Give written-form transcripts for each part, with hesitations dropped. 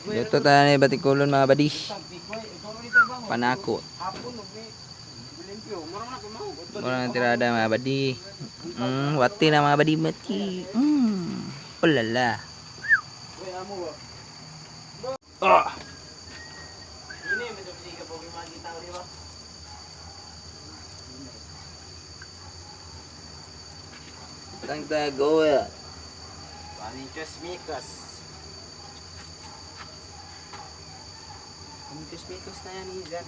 Dito tayo na batikulon mga badi. Panako. Murang tirada mga badi. Wati na mga badi mati. Ulala. Ah. Tang tago ya. Panichos mikos. Panichos na yan Izan.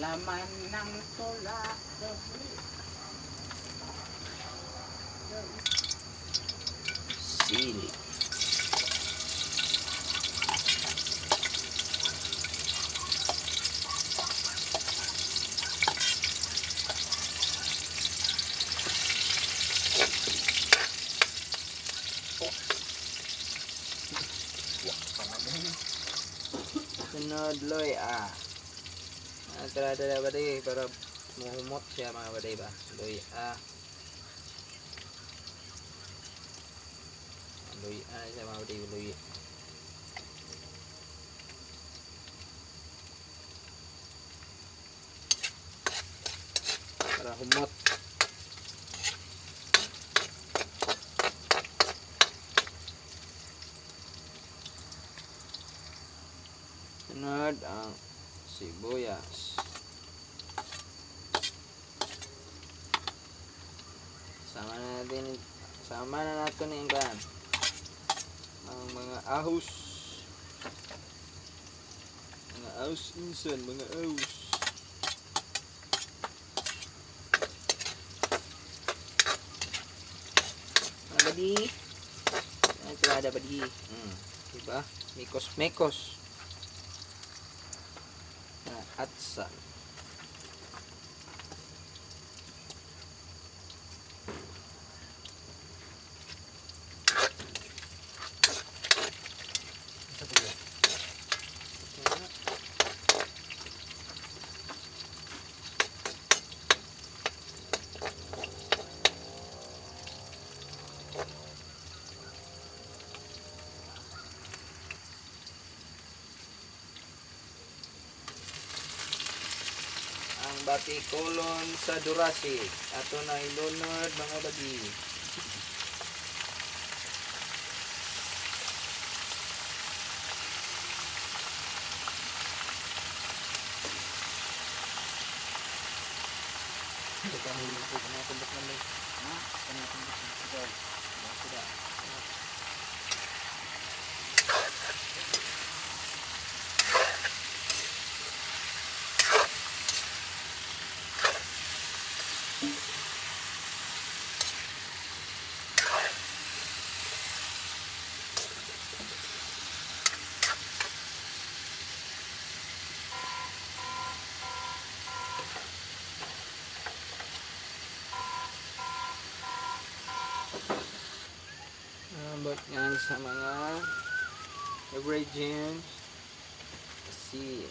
Laman ng tula. Sili. Sunod loy Tirada na baday para muhumot siya mga baday ba. Loy siya mga baday loy. Para humot. Sunod ang sibuyas. Sama na natin yung kan ang mga ahos insan, mga ahos. Mga badi ang tirada badi. Diba? Mekos na atsan. Ang batikulon sa Durasi ato na ilunod mga badi. Ambot yan sa mga ingredients. Asin.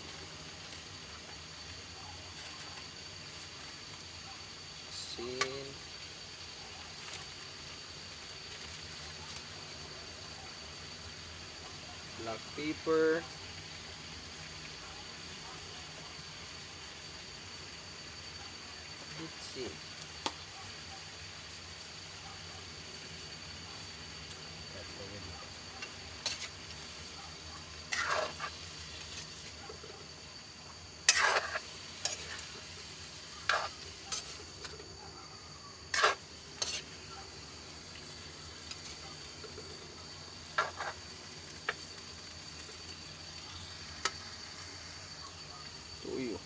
Black pepper. Bitsi. Tuyo.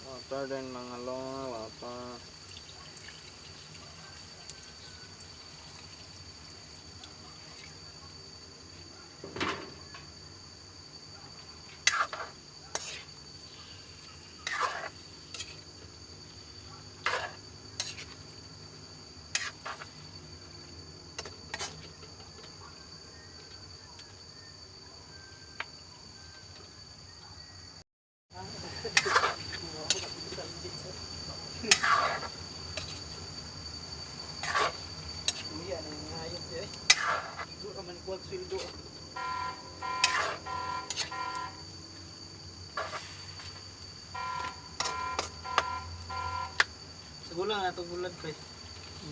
Water din mga water. Gulang na itong bulad pre.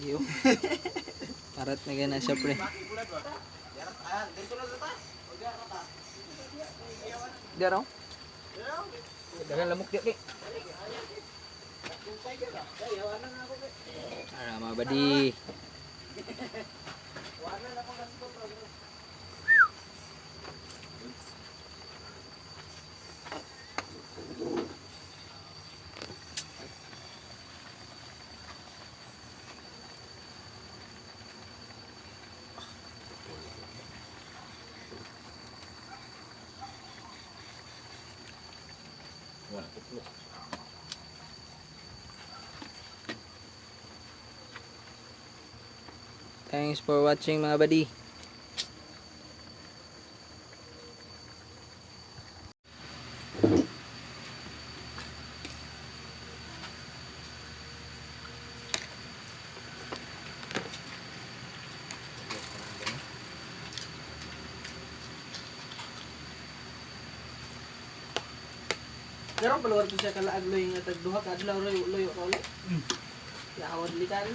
Yo. Parat na gana siya pre. Di raw? Dagan lamok di kay. Mga badi. Thanks for watching mga badi. Pero paluwar ko siya kalaag loy nga tagduha ka adlaw loyo ka ulit. Yawan likan.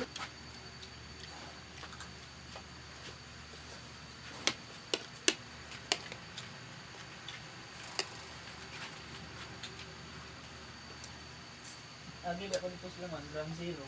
Agi ba ko dito sila man, ground zero.